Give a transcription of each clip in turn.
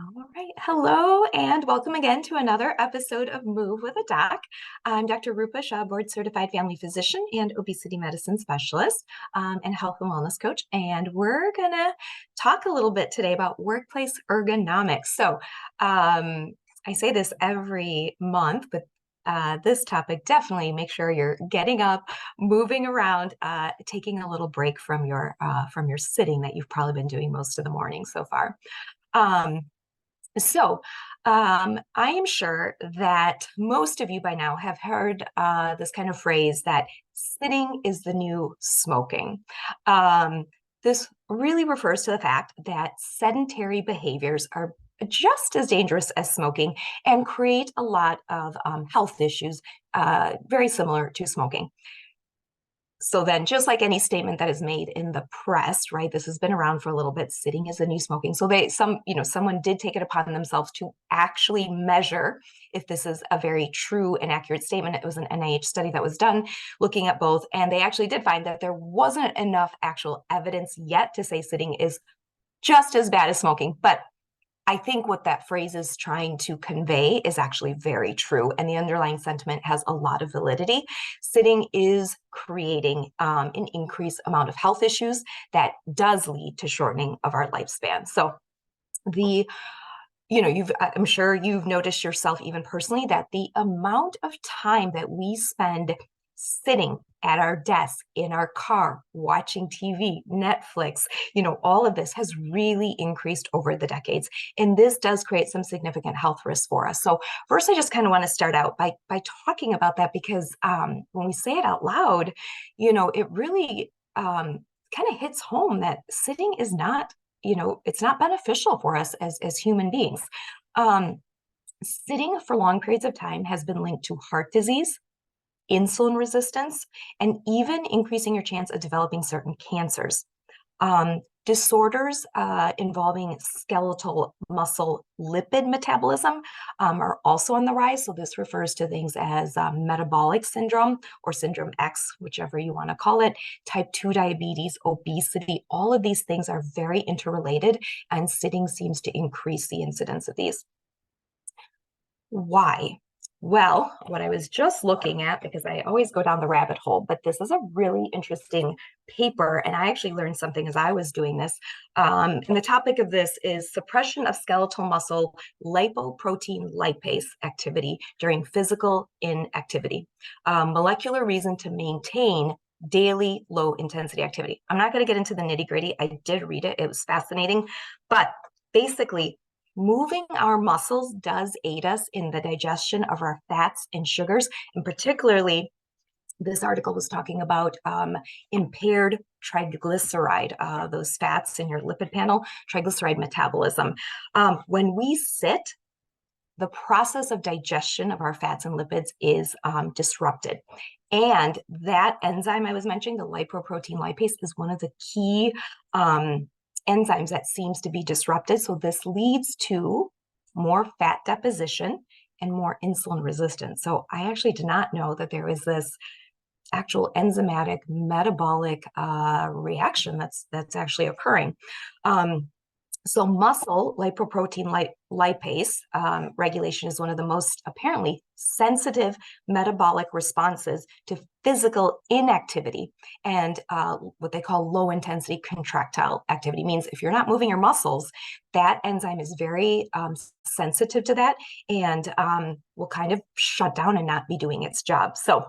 All right. Hello, and welcome again to another episode of Move with a Doc. I'm Dr. Rupa Shah, board certified family physician and obesity medicine specialist, and health and wellness coach. And we're going to talk a little bit today about workplace ergonomics. I say this every month, but this topic, definitely make sure you're getting up, moving around, taking a little break from your sitting that you've probably been doing most of the morning so far. Um, I am sure that most of you by now have heard this kind of phrase that sitting is the new smoking. Um, this really refers to the fact that sedentary behaviors are just as dangerous as smoking and create a lot of health issues very similar to smoking. So then, just like any statement that is made in the press, right? This has been around for a little bit. Sitting is the new smoking. So someone did take it upon themselves to actually measure if this is a very true and accurate statement. It was an NIH study that was done looking at both, and they actually did find that there wasn't enough actual evidence yet to say sitting is just as bad as smoking. But I think what that phrase is trying to convey is actually very true, and the underlying sentiment has a lot of validity. Sitting is creating an increased amount of health issues that does lead to shortening of our lifespan. So the I'm sure you've noticed yourself even personally that the amount of time that we spend sitting at our desk, in our car, watching TV, Netflix, all of this has really increased over the decades. And this does create some significant health risks for us. So first, I just kind of want to start out by talking about that because when we say it out loud, it really kind of hits home that sitting is not it's not beneficial for us as human beings. Um, Sitting for long periods of time has been linked to heart disease, insulin resistance, and even increasing your chance of developing certain cancers. Disorders involving skeletal muscle lipid metabolism are also on the rise. So this refers to things as metabolic syndrome or syndrome X, whichever you want to call it, type 2 diabetes, obesity. All of these things are very interrelated, and sitting seems to increase the incidence of these. Why? Well, what I was just looking at, because I always go down the rabbit hole, but this is a really interesting paper, and I actually learned something as I was doing this. And the topic of this is suppression of skeletal muscle lipoprotein lipase activity during physical inactivity. Molecular reason to maintain daily low intensity activity. I'm not going to get into the nitty gritty. I did read it. It was fascinating, but basically, moving our muscles does aid us in the digestion of our fats and sugars, and particularly this article was talking about impaired triglyceride, those fats in your lipid panel, triglyceride metabolism. When we sit, the process of digestion of our fats and lipids is disrupted. And that enzyme I was mentioning, the lipoprotein lipase, is one of the key enzymes that seems to be disrupted. So this leads to more fat deposition and more insulin resistance. So I actually did not know that there is this actual enzymatic metabolic reaction that's actually occurring. So muscle lipoprotein lipase regulation is one of the most apparently sensitive metabolic responses to physical inactivity and what they call low intensity contractile activity. Means if you're not moving your muscles, that enzyme is very sensitive to that and will kind of shut down and not be doing its job. So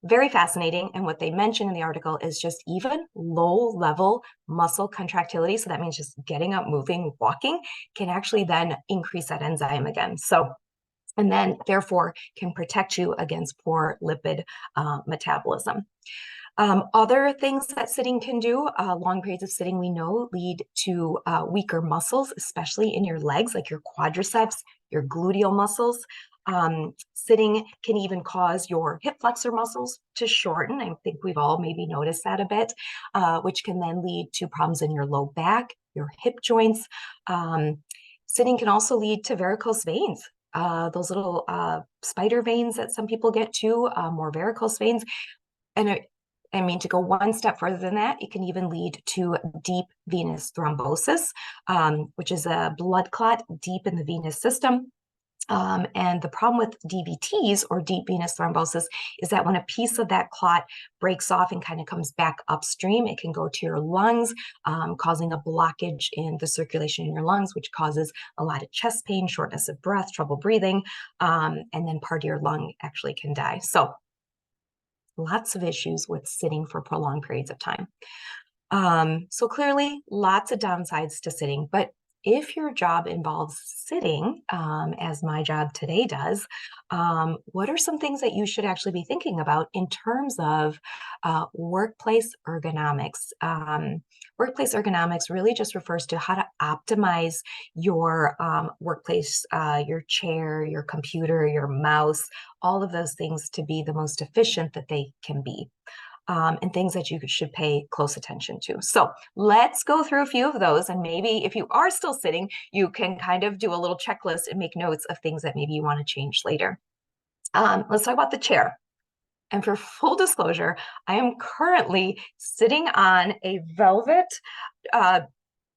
very fascinating. And what they mention in the article is just even low level muscle contractility. So that means just getting up, moving, walking can actually then increase that enzyme again. So, and then therefore can protect you against poor lipid metabolism. Other things that sitting can do, long periods of sitting, we know, lead to weaker muscles, especially in your legs, like your quadriceps, your gluteal muscles. Sitting can even cause your hip flexor muscles to shorten. I think we've all maybe noticed that a bit, which can then lead to problems in your low back, your hip joints. Sitting can also lead to varicose veins. Those little spider veins that some people get too, more varicose veins. And I mean, to go one step further than that, it can even lead to deep venous thrombosis, which is a blood clot deep in the venous system. And the problem with DVTs, or deep venous thrombosis, is that when a piece of that clot breaks off and kind of comes back upstream, it can go to your lungs, causing a blockage in the circulation in your lungs, which causes a lot of chest pain, shortness of breath, trouble breathing, and then part of your lung actually can die. So lots of issues with sitting for prolonged periods of time. So clearly, lots of downsides to sitting, but if your job involves sitting, as my job today does, what are some things that you should actually be thinking about in terms of workplace ergonomics? Workplace ergonomics really just refers to how to optimize your workplace, your chair, your computer, your mouse, all of those things to be the most efficient that they can be. And things that you should pay close attention to. So let's go through a few of those. And maybe if you are still sitting, you can kind of do a little checklist and make notes of things that maybe you want to change later. Let's talk about the chair. And for full disclosure, I am currently sitting on a velvet,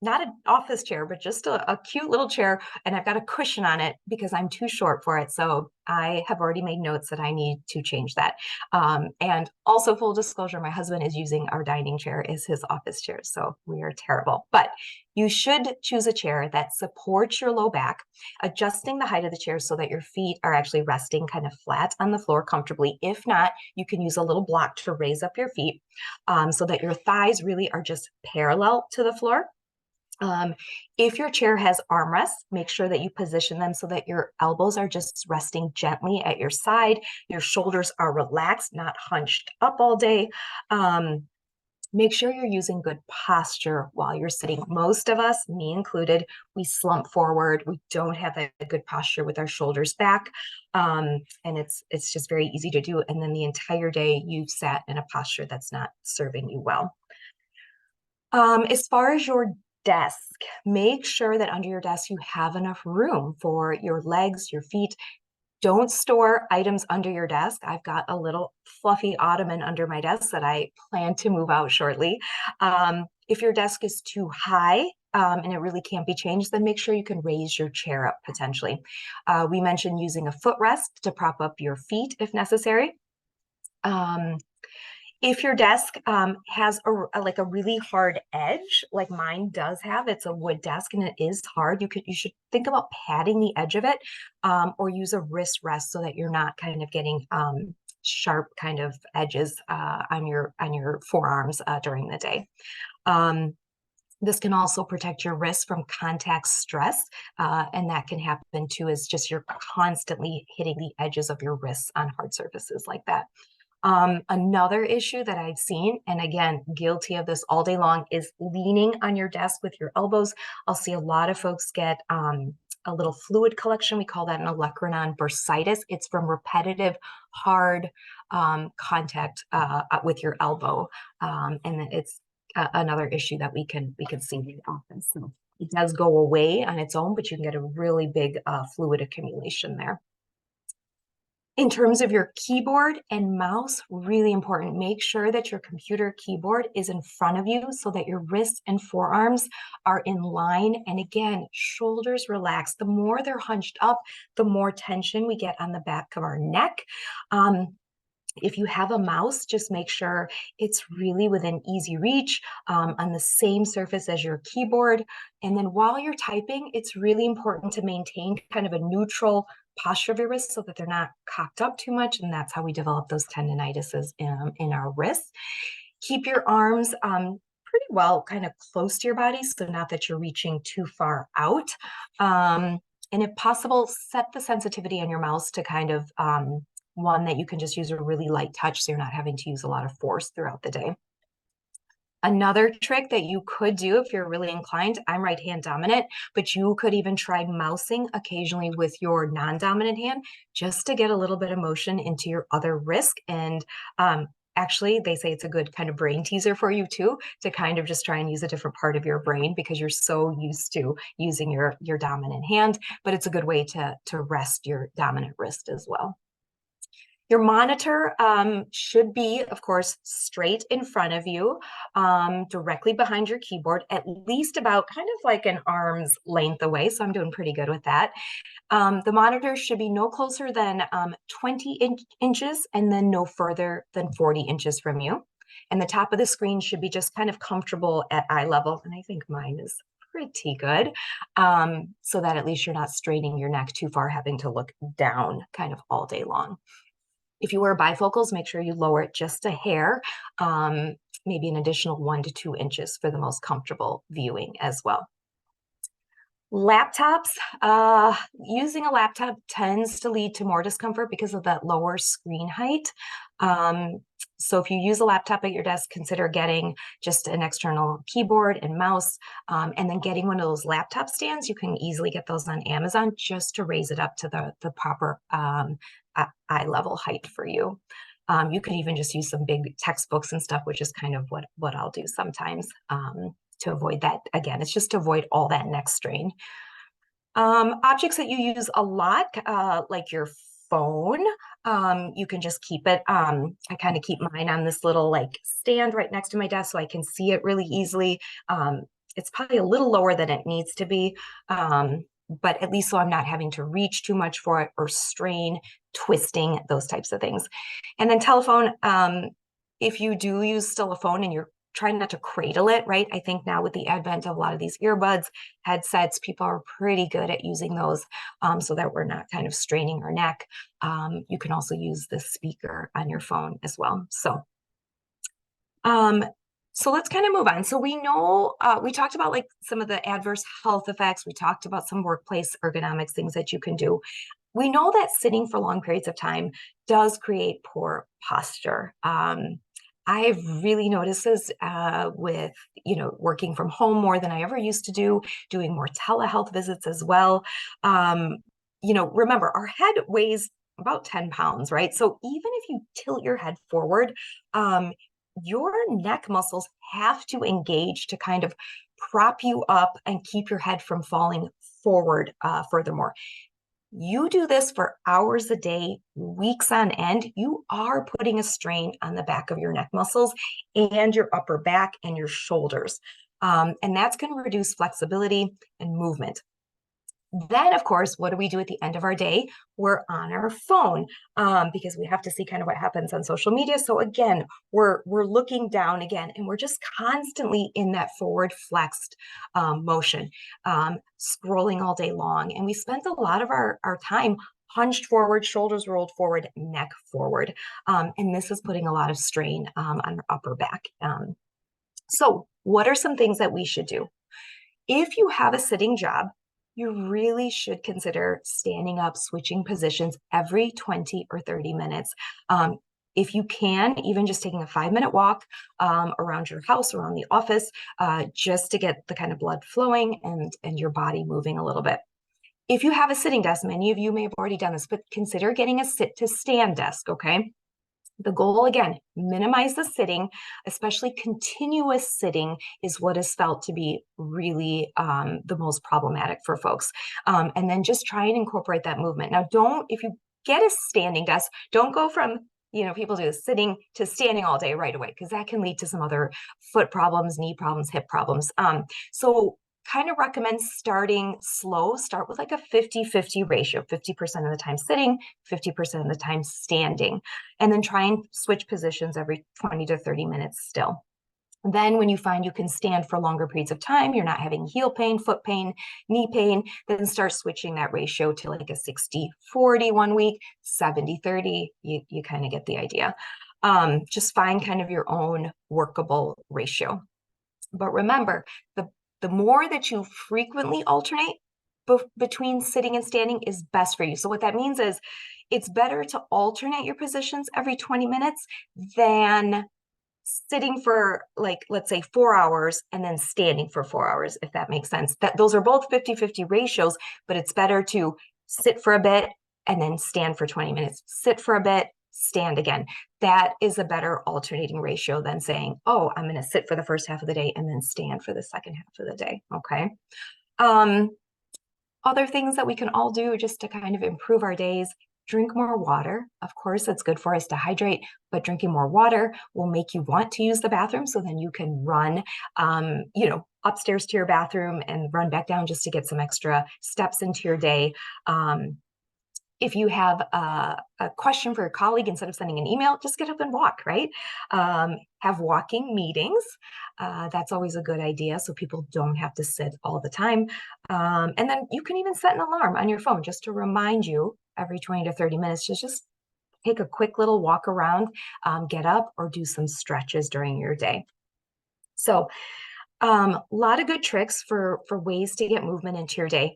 not an office chair, but just a cute little chair. And I've got a cushion on it because I'm too short for it. So I have already made notes that I need to change that. And also, full disclosure, my husband is using our dining chair as his office chair. So we are terrible. But you should choose a chair that supports your low back, adjusting the height of the chair so that your feet are actually resting kind of flat on the floor comfortably. If not, you can use a little block to raise up your feet so that your thighs really are just parallel to the floor. If your chair has armrests, make sure that you position them so that your elbows are just resting gently at your side. Your shoulders are relaxed, not hunched up all day. Make sure you're using good posture while you're sitting. Most of us, me included, we slump forward. We don't have a good posture with our shoulders back. And it's just very easy to do. And then the entire day you've sat in a posture that's not serving you well. As far as your desk, make sure that under your desk you have enough room for your legs, your feet. Don't store items under your desk. I've got a little fluffy ottoman under my desk that I plan to move out shortly. If your desk is too high and it really can't be changed, then make sure you can raise your chair up potentially. We mentioned using a footrest to prop up your feet if necessary. If your desk has a really hard edge, like mine does have, it's a wood desk and it is hard, you should think about padding the edge of it, or use a wrist rest so that you're not kind of getting sharp kind of edges on your forearms during the day. This can also protect your wrists from contact stress, and that can happen too, is just you're constantly hitting the edges of your wrists on hard surfaces like that. Another issue that I've seen, and again, guilty of this all day long, is leaning on your desk with your elbows. I'll see a lot of folks get a little fluid collection. We call that an olecranon bursitis. It's from repetitive, hard contact with your elbow. And it's another issue that we can see in the office. So it does go away on its own, but you can get a really big fluid accumulation there. In terms of your keyboard and mouse, really important. Make sure that your computer keyboard is in front of you so that your wrists and forearms are in line. And again, shoulders relaxed. The more they're hunched up, the more tension we get on the back of our neck. If you have a mouse, just make sure it's really within easy reach on the same surface as your keyboard. And then while you're typing, it's really important to maintain kind of a neutral posture of your wrists so that they're not cocked up too much. And that's how we develop those tendinitises in our wrists. Keep your arms pretty well kind of close to your body, so not that you're reaching too far out. And if possible, set the sensitivity on your mouse to kind of one that you can just use a really light touch so you're not having to use a lot of force throughout the day. Another trick that you could do if you're really inclined, I'm right hand dominant, but you could even try mousing occasionally with your non-dominant hand just to get a little bit of motion into your other wrist. And actually, they say it's a good kind of brain teaser for you too, to kind of just try and use a different part of your brain because you're so used to using your dominant hand, but it's a good way to rest your dominant wrist as well. Your monitor should be, of course, straight in front of you, directly behind your keyboard, at least about kind of like an arm's length away. So I'm doing pretty good with that. The monitor should be no closer than 20 inches and then no further than 40 inches from you. And the top of the screen should be just kind of comfortable at eye level. And I think mine is pretty good, so that at least you're not straining your neck too far, having to look down kind of all day long. If you wear bifocals, make sure you lower it just a hair, maybe an additional 1 to 2 inches for the most comfortable viewing as well. Laptops, using a laptop tends to lead to more discomfort because of that lower screen height. So if you use a laptop at your desk, consider getting just an external keyboard and mouse, and then getting one of those laptop stands. You can easily get those on Amazon just to raise it up to the proper eye level height for you. You could even just use some big textbooks and stuff, which is kind of what I'll do sometimes. To avoid that. Again, it's just to avoid all that neck strain. Objects that you use a lot, like your phone, you can just keep it. I kind of keep mine on this little like stand right next to my desk so I can see it really easily. It's probably a little lower than it needs to be, but at least so I'm not having to reach too much for it or strain, twisting, those types of things. And then telephone, if you do use still a phone and you're trying not to cradle it, right? I think now with the advent of a lot of these earbuds, headsets, people are pretty good at using those, so that we're not kind of straining our neck. You can also use the speaker on your phone as well. So let's kind of move on. So we know, we talked about like some of the adverse health effects. We talked about some workplace ergonomics things that you can do. We know that sitting for long periods of time does create poor posture. I've really noticed this with, working from home more than I ever used to do, doing more telehealth visits as well. Remember, our head weighs about 10 pounds, right? So even if you tilt your head forward, your neck muscles have to engage to kind of prop you up and keep your head from falling forward furthermore. You do this for hours a day, weeks on end, you are putting a strain on the back of your neck muscles and your upper back and your shoulders. And that's going to reduce flexibility and movement. Then, of course, what do we do at the end of our day? We're on our phone because we have to see kind of what happens on social media. So again, we're looking down again, and we're just constantly in that forward flexed motion, scrolling all day long. And we spent a lot of our time hunched forward, shoulders rolled forward, neck forward. And this is putting a lot of strain on our upper back. So what are some things that we should do? If you have a sitting job, you really should consider standing up, switching positions every 20 or 30 minutes. If you can, even just taking a 5-minute walk around your house, around the office, just to get the kind of blood flowing and your body moving a little bit. If you have a sitting desk, many of you may have already done this, but consider getting a sit to stand desk, okay? The goal, again, minimize the sitting, especially continuous sitting is what is felt to be really the most problematic for folks. And then just try and incorporate that movement. Now, if you get a standing desk, don't go from, people do this sitting to standing all day right away, because that can lead to some other foot problems, knee problems, hip problems. So kind of recommend starting slow. Start with like a 50-50 ratio, 50% of the time sitting, 50% of the time standing, and then try and switch positions every 20 to 30 minutes still. Then when you find you can stand for longer periods of time, you're not having heel pain, foot pain, knee pain, then start switching that ratio to like a 60-40 one week, 70-30, you kind of get the idea. Just find kind of your own workable ratio. But remember, the more that you frequently alternate between sitting and standing is best for you. So what that means is it's better to alternate your positions every 20 minutes than sitting for, like, let's say 4 hours and then standing for 4 hours, if that makes sense. Those are both 50-50 ratios, but it's better to sit for a bit and then stand for 20 minutes, sit for a bit, stand again. That is a better alternating ratio than saying, oh, I'm going to sit for the first half of the day and then stand for the second half of the day. Okay. Other things that we can all do just to kind of improve our days, drink more water. Of course, it's good for us to hydrate, but drinking more water will make you want to use the bathroom. So then you can run, upstairs to your bathroom and run back down just to get some extra steps into your day. If you have a question for a colleague, instead of sending an email, just get up and walk, right? Have walking meetings. That's always a good idea, so people don't have to sit all the time. And then you can even set an alarm on your phone just to remind you every 20 to 30 minutes to just take a quick little walk around, get up, or do some stretches during your day. So a lot of good tricks for ways to get movement into your day.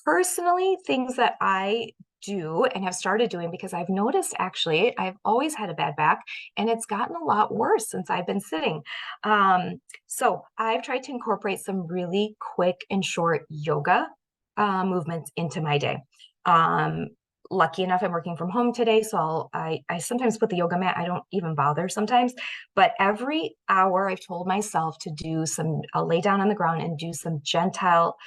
Personally, things that I do and have started doing, because I've noticed actually I've always had a bad back and it's gotten a lot worse since I've been sitting. So I've tried to incorporate some really quick and short yoga movements into my day. Lucky enough, I'm working from home today, so I sometimes put the yoga mat. I don't even bother sometimes, but every hour I've told myself to do some, I'll lay down on the ground and do some gentle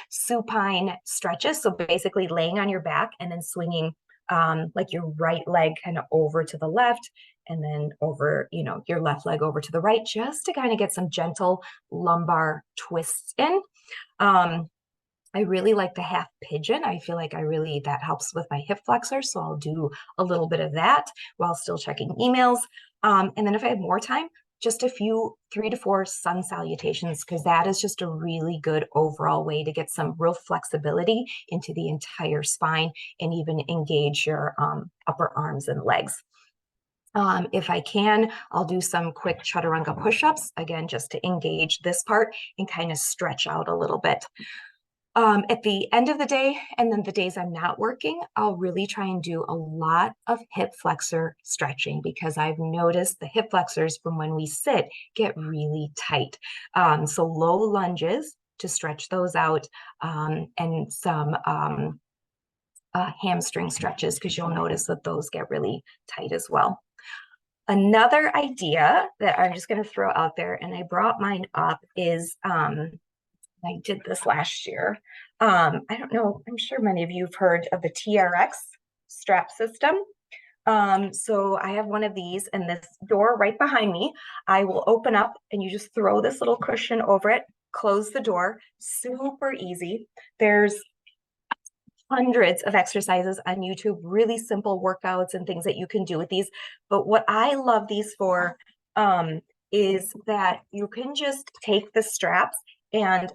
supine stretches. So basically laying on your back and then swinging like your right leg kind of over to the left and then over, your left leg over to the right, just to kind of get some gentle lumbar twists in. I really like the half pigeon. I feel like that helps with my hip flexors. So I'll do a little bit of that while still checking emails. And then if I have more time, just a few 3 to 4 sun salutations, because that is just a really good overall way to get some real flexibility into the entire spine and even engage your upper arms and legs. If I can, I'll do some quick chaturanga push-ups, again, just to engage this part and kind of stretch out a little bit. At the end of the day, and then the days I'm not working, I'll really try and do a lot of hip flexor stretching, because I've noticed the hip flexors from when we sit get really tight. So low lunges to stretch those out, and some hamstring stretches, because you'll notice that those get really tight as well. Another idea that I'm just going to throw out there, and I brought mine up, is I did this last year. I don't know, I'm sure many of you have heard of the TRX strap system. So I have one of these, and this door right behind me, I will open up and you just throw this little cushion over it, close the door, super easy. There's hundreds of exercises on YouTube, really simple workouts and things that you can do with these. But what I love these for is that you can just take the straps and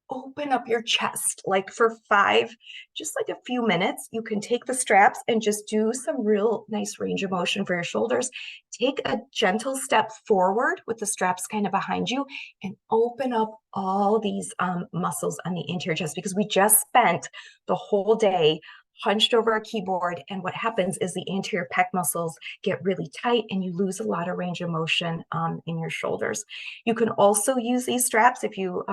open up your chest, like for just like a few minutes. You can take the straps and just do some real nice range of motion for your shoulders. Take a gentle step forward with the straps kind of behind you and open up all these muscles on the interior chest, because we just spent the whole day hunched over a keyboard, and what happens is the anterior pec muscles get really tight and you lose a lot of range of motion in your shoulders. You can also use these straps if you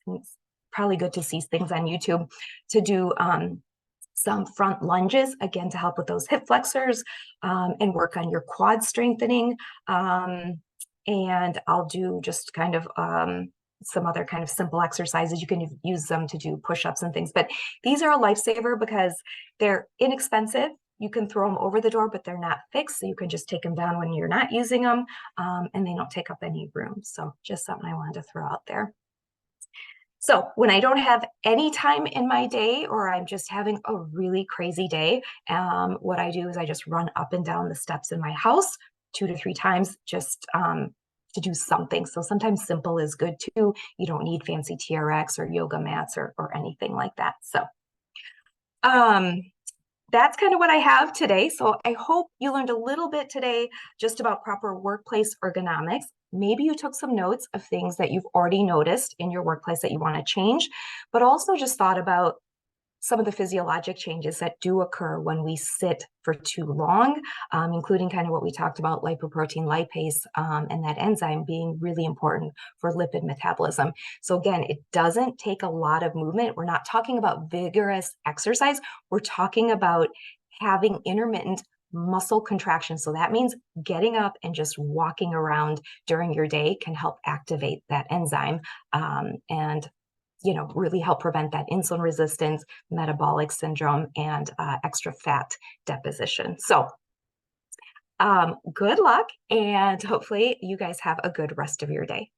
it's probably good to see things on YouTube, to do some front lunges, again, to help with those hip flexors and work on your quad strengthening. And I'll do just kind of some other kind of simple exercises. You can use them to do push-ups and things, but these are a lifesaver because they're inexpensive. You can throw them over the door, but they're not fixed. So you can just take them down when you're not using them, and they don't take up any room. So just something I wanted to throw out there. So when I don't have any time in my day, or I'm just having a really crazy day, what I do is I just run up and down the steps in my house 2 to 3 times, just to do something. So sometimes simple is good too. You don't need fancy TRX or yoga mats or anything like that. So that's kind of what I have today. So I hope you learned a little bit today just about proper workplace ergonomics. Maybe you took some notes of things that you've already noticed in your workplace that you want to change, but also just thought about some of the physiologic changes that do occur when we sit for too long, including kind of what we talked about, lipoprotein lipase, and that enzyme being really important for lipid metabolism. So again, it doesn't take a lot of movement. We're not talking about vigorous exercise. We're talking about having intermittent muscle contraction. So that means getting up and just walking around during your day can help activate that enzyme. And really help prevent that insulin resistance, metabolic syndrome, and extra fat deposition. So good luck, and hopefully you guys have a good rest of your day.